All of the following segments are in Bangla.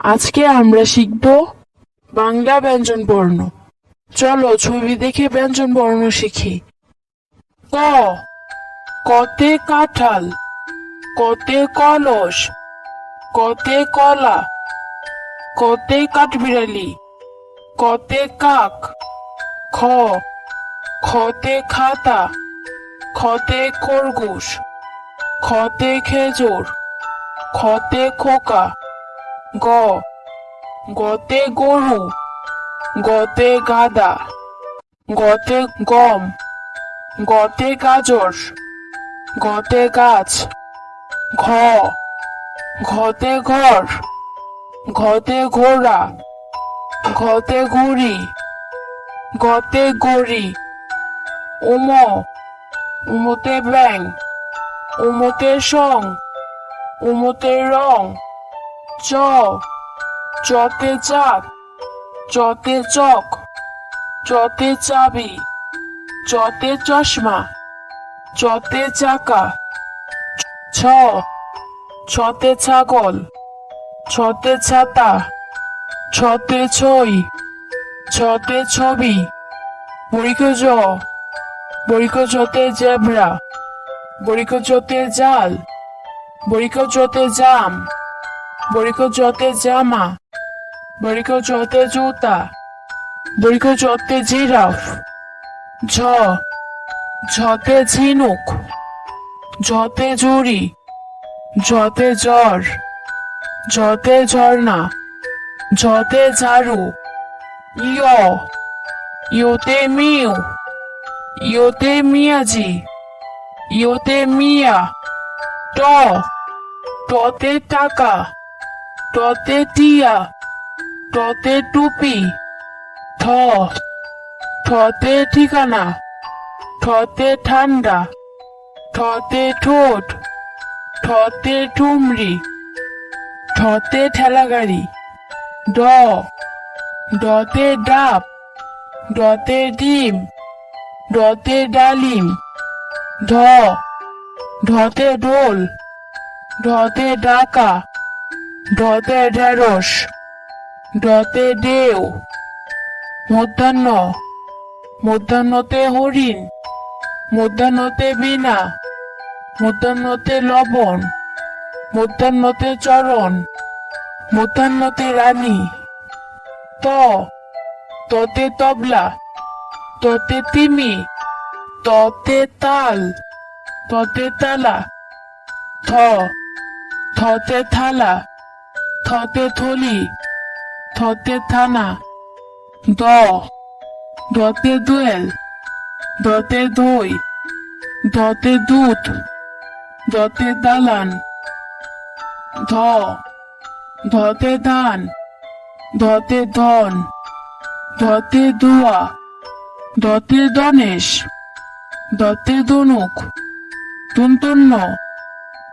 আজকে আমরা শিখব বাংলা ব্যঞ্জনবর্ণ। চলো ছবি দেখে ব্যঞ্জনবর্ণ শিখি। ক, কতে কাঁঠাল, কতে কলস, কতে কলা, কতে কাঠবিড়ালি, কতে কাক। খ, খতে খাতা, খতে খরগোশ, খতে খেজুর, খতে খোকা। গ, গতে গরু, গতে গাধা, গতে গম, গতে গাজর, গতে গাছ। ঘ, ঘতে ঘর, ঘতে ঘোড়া, ঘতে ঘুড়ি, গতে গড়ি। উম, উমতে ব্যাং, উমতে সং, উমতে রং। চ, চতে চাঁদ, চতে চক, চতে চাবি, চতে চশমা, চতে চাকা। ছ, ছতে ছাগল, ছতে ছাতা, ছতে ছই, ছতে ছবি। বরিক জ, বরিক জতে জেব্রা, বরিক জতে জাল, বরিক জতে জাম, বরিক জতে জামা, বরিক জতে জুতা, বরিক জতে জিরাফ। ঝ, ঝতে ঝিনুক, ঝতে ঝুড়ি, ঝতে জ্বর, ঝতে ঝর্ণা, ঝতে ঝাড়ু। ইয়, ইয়তে মিউ, ইয়তে মিয়াজি, ইয়তে মিয়া। ট, টতে টাকা, টতে টিয়া, টতে টুপি। ঠ, ঠতে ঠিকানা, ঠতে ঠান্ডা, ঠতে ঠোঁট, ঠতে ঠুমরি, ঠতে ঠেলাগাড়ি। ড, ডতে ডাব, ডতে ডিম, ডতে ডালিম। ঢ, ঢতে ঢোল, ঢতে ডাকা, ঢতে ঢেঁড়স, ঢতে ঢেউ। মধ্যাহ্ন, মধ্যাহ্নতে হরিণ, মধ্যাহ্নতে বীণা, মধ্যাহ্নতে লবণ, মধ্যাহ্নতে চরণ, মধ্যাহ্নতে রানী। ত, ততে তবলা, ততে তিমি, ততে তাল, ততে তালা। থ, থতে থালা, থতে থলি, থতে থানা। দ, দতে দোয়েল, দতে দই, দতে দুধ, দতে দালান। ধ, ধতে ধান, ধতে ধন, ধতে ধোয়া, ধতে ধনেশ, ধতে ধনুক। তুনতুন্ন,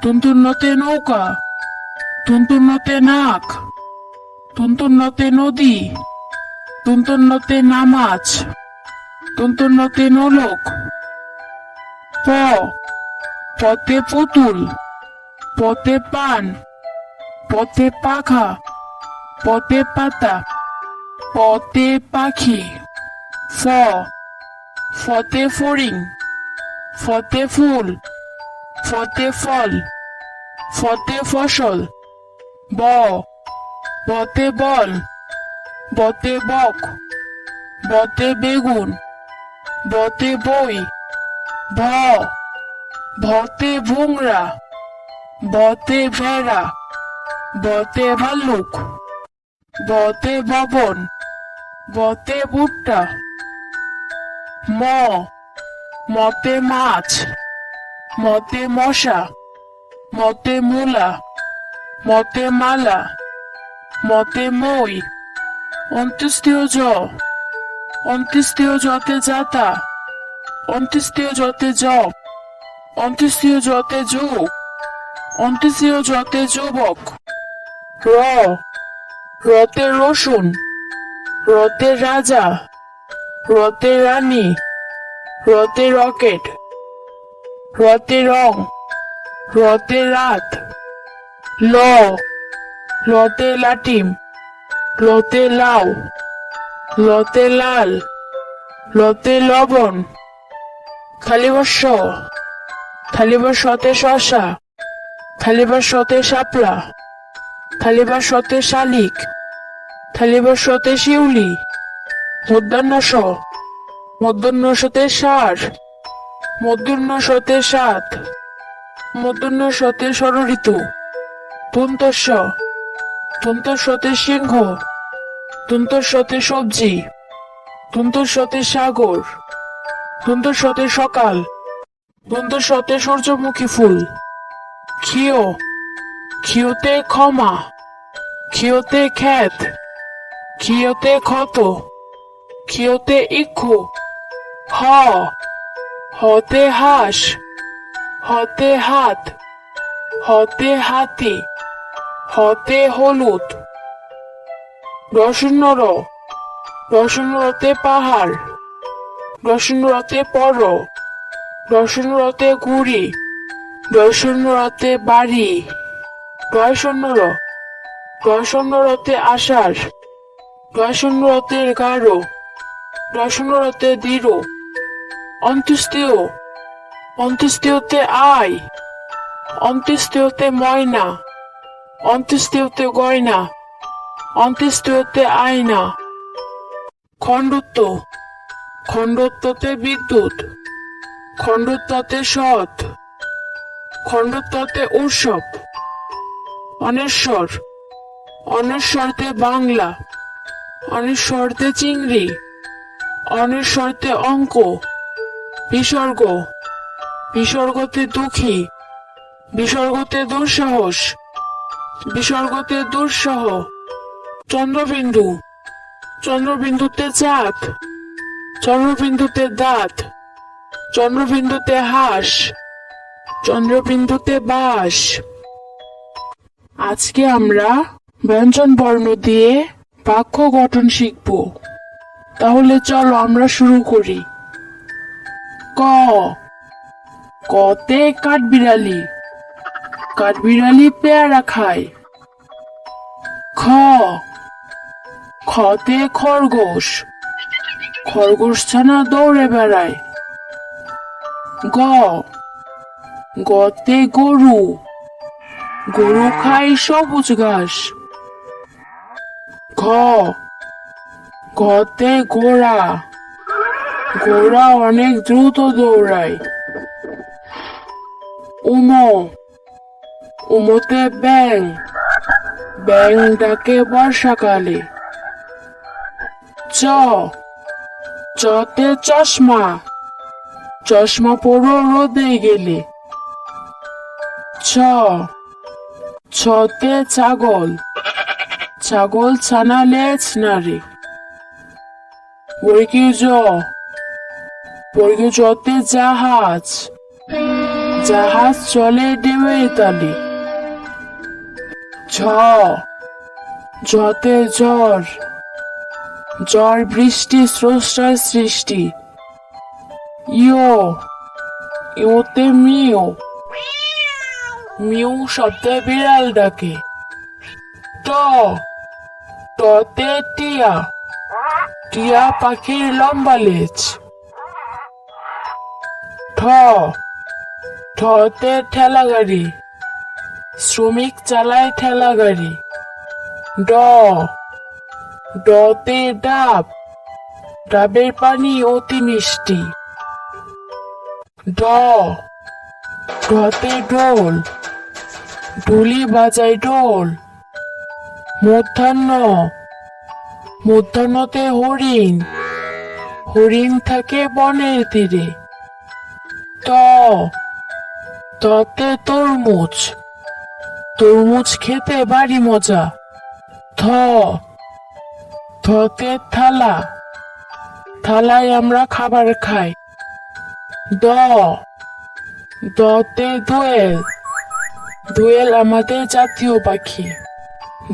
তুনতুন্নতে নৌকা, তুনতুন্নতে নাক, তুনতুন্নতে নদী, তুনতুন্নতে নামাজ, তুনতুন্নতে নোলক। প, পতে পুতুল, পতে পান, পতে পাখা, পতে পাতা, পতে পাখি। ফ, ফতে ফড়িং, ফতে ফুল, ফতে ফল, ফতে ফসল। ব, বতে বল, বতে বক, বতে বেগুন, বতে বই। ভ, ভতে ভুংরা, বতে ভেড়া, বতে ভাল্লুক, বতে ভবন, বতে ভুট্টা। ম, মতে মাছ, মতে মশা, মতে মূলা, মতে মালা, মতে মই। অন্ত্যেষ্টিয় জ, অন্ত্যেষ্টিয় জতে জাতা, অন্ত্যেষ্টিয় জতে জব, অন্ত্যেষ্টিয় জতে যুগ, অন্ত্যেষ্টিয় জতে যুবক। র, রতে রসুন, রতে রাজা, রতে রানী, রতে রকেট, রতে রং, রতে রাত। ল, লতে লাটিম, লতে লাউ, লতে লাল, লতে লবণ। থালিবস্য, থালিবস্যতে শসা, থালিবস্যতে শাপলা, থালিবস্যতে শালিক, থালিবস্যতে শিউলি। মূর্ধন্য ষ, মূর্ধন্যষতে ষাঁড়, মূর্ধন্যষতে সাত, মূর্ধন্যষতে ষড়ঋতু। দন্তস্ব, দন্তস্বতে সিংহ, দন্তস্বতে সবজি, দন্তস্বতে সাগর, দন্তস্বতে সকাল, দন্তস্বতে সূর্যমুখী ফুল। ক্ষিয়, ক্ষিয়তে ক্ষমা, ক্ষিয়তে ক্ষেত, ক্ষিয়তে ক্ষত, ক্ষিয়তে ইক্ষু। হ, হতে হাঁস, হতে হাত, হতে হাতি, হতে হলুদ। রসুন্নর, রসুন্নরতে পাহাড়, রসুন্নরতে পর, রসুন্নরতে গুড়ি, রসুন্নরতে বাড়ি। রসুন্নর, রসুন্নরতে আষাঢ়, রসুন্নরতে গাঢ়, রসুন্নরতে দৃঢ়। অন্ত্যেষ্টিয়, অন্ত্যেষ্টিয়তে আয়, অন্ত্যেষ্টিয়তে ময়না, অন্ত্যেষ্টিয়তে গয়না, অন্ত্যেষ্টিয়তে আয়না। খণ্ডত্ব, খণ্ডত্বতে বিদ্যুৎ, খণ্ডত্বতে সৎ, খণ্ডত্বতে উৎসব। অনেশ্বর, অনেশ্বরতে বাংলা, অনেশ্বরতে চিংড়ি, অনেশ্বরতে অঙ্ক। বিসর্গ, বিসর্গতে দুঃখী, বিসর্গতে দুঃসাহস, বিসর্গতে দুঃসহ। চন্দ্রবিন্দু, চন্দ্রবিন্দুতে চাঁদ, চন্দ্রবিন্দুতে দাঁত, চন্দ্রবিন্দুতে হাঁস, চন্দ্রবিন্দুতে বাঁশ। আজকে আমরা ব্যঞ্জন বর্ণ দিয়ে বাক্য গঠন শিখব। তাহলে চলো আমরা শুরু করি। ক, কতে কাঠবিড়ালি, কাঠবিড়ালি পেয়ারা খায়। খ, খতে খরগোশ, খরগোশ ছানা দৌড়ে বেড়ায়। গ, গতে গরু, গরু খায় সবুজ ঘাস। ঘ, ঘতে ঘোড়া, ঘোড়া অনেক দ্রুত দৌড়ায়। উম, উমতে ব্যাং, ব্যাং ডাকে বর্ষাকালে। চ, চতে চশমা, চশমা পরো রোদে গেলে। ছ, ছতে ছাগল, ছাগল ছানা লেজ নাড়ে। বর্গীয় জ, বর্গীয় জতে জাহাজ, জাহাজ চলে ঢেউয়ের তালে। ঝ, ঝতে ঝড়, ঝড় বৃষ্টি স্রষ্টার সৃষ্টি। ইয়, ইয়তে মিউ, মিউ শব্দে বিড়াল ডাকে। ট, টতে টিয়া, টিয়া পাখির লম্বা লেজ। ঠ, ঠতে ঠেলা গাড়ি, শ্রমিক চালায় ঠেলা গাড়ি। ড, ডতে ডাব, ডাবের পানি অতি মিষ্টি। ঢ, ঢতে ঢোল, ঢুলি বাজায় ঢোল। মূর্ধন্য, মূর্ধন্যতে হরিণ, হরিণ থাকে বনের তীরে। ত, ততে তরমুজ, তরমুজ খেতে ভারী মজা। থ, থতে থালা, থালায় আমরা খাবার খাই। দ, দতে দোয়েল, দোয়েল আমাদের জাতীয় পাখি।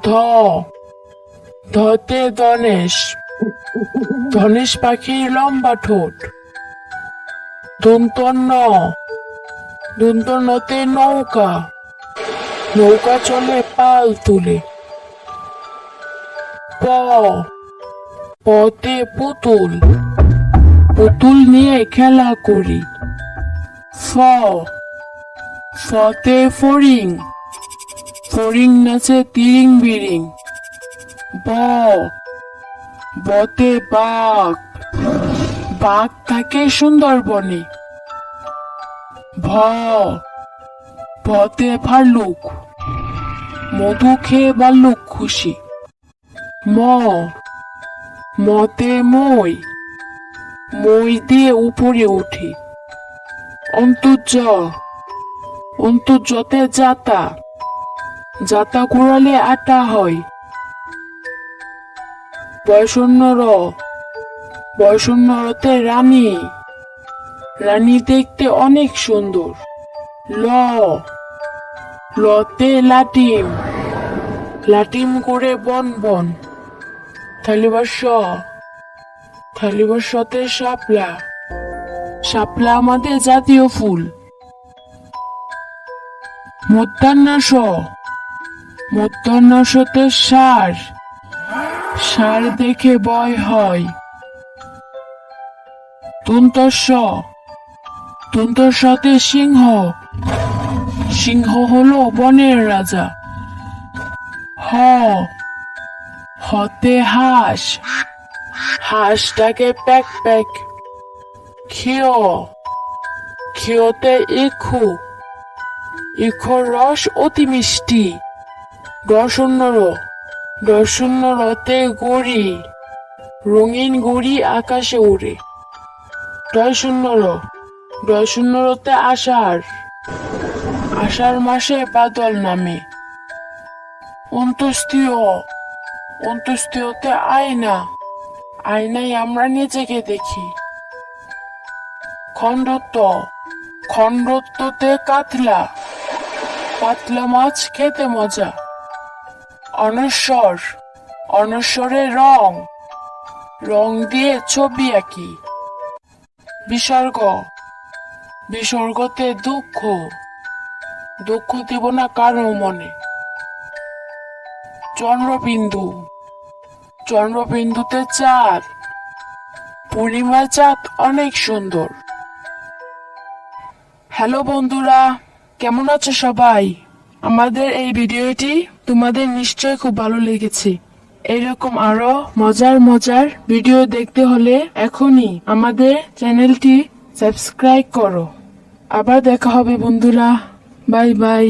ধ, ধতে ধনেশ, ধনেশ পাখির লম্বা ঠোঁট। দন্তন্য, দন্তন্যতে নৌকা, নৌকা চলে পাল তুলে। প পতে পুতুল, পুতুল নিয়ে খেলা করি। ফ ফতে ফড়িং, ফড়িং নাচে তিরিং বিরিং। ব বতে বাঘ, বাঘ থাকে সুন্দরবনে। ভ ভতে ভাল্লুক, মধু খেয়ে ভাল্লুক খুশি। ম মতে মই, মই দিয়ে উপরে উঠি। অন্তর্য অন্তর্যতে জাতা, জাতা ঘোরালে আটা হয়। বয়সন্ন র বয়সন্ন রতে রানী, রানী দেখতে অনেক সুন্দর। ল লতে লাটিম, লাটিম করে বন বন। থালিবাস থালিবাসতে শাপলা, শাপলা আমাদের জাতীয় ফুল। মধ্যাহ্নাস মধ্যাহ্নাসতে ষাঁড়, ষাঁড় দেখে ভয় হয়। দন্তস্ব দন্তস্বতে সিংহ, সিংহ হলো বনের রাজা। হ হতে হাঁস, হাঁসটাকে প্যাক প্যাক। ক্ষিয় ক্ষিয়তে ইক্ষু, ইক্ষুর রস অতি মিষ্টি। দর্শন্য রতে গড়ি, রঙিন গড়ি আকাশে উড়ে। ডয়শূন্য রতে আষাঢ়, আষাঢ় মাসে বাদল নামে। অন্ত্যেষ্টিয় অন্ত্যেষ্টিয়তে আয়না, আয়নায় আমরা নিজেকে দেখি। খণ্ডত্ব খণ্ডত্বতে কাতলা, কাতলা মাছ খেতে মজা। অনস্বর অনস্বরে রং, রং দিয়ে ছবি আঁকি। বিসর্গ বিসর্গতে দুঃখ, দুঃখ দিব না কারো মনে। চন্দ্রবিন্দু চন্দ্রবিন্দুতে চাঁদ, পূর্ণিমার চাঁদ অনেক সুন্দর। হ্যালো বন্ধুরা, কেমন আছো সবাই? আমাদের এই ভিডিওটি তোমাদের নিশ্চয়ই খুব ভালো লেগেছে। এরকম আরো মজার মজার ভিডিও দেখতে হলে এখনই আমাদের চ্যানেলটি সাবস্ক্রাইব করো। আবার দেখা হবে বন্ধুরা, বাই বাই।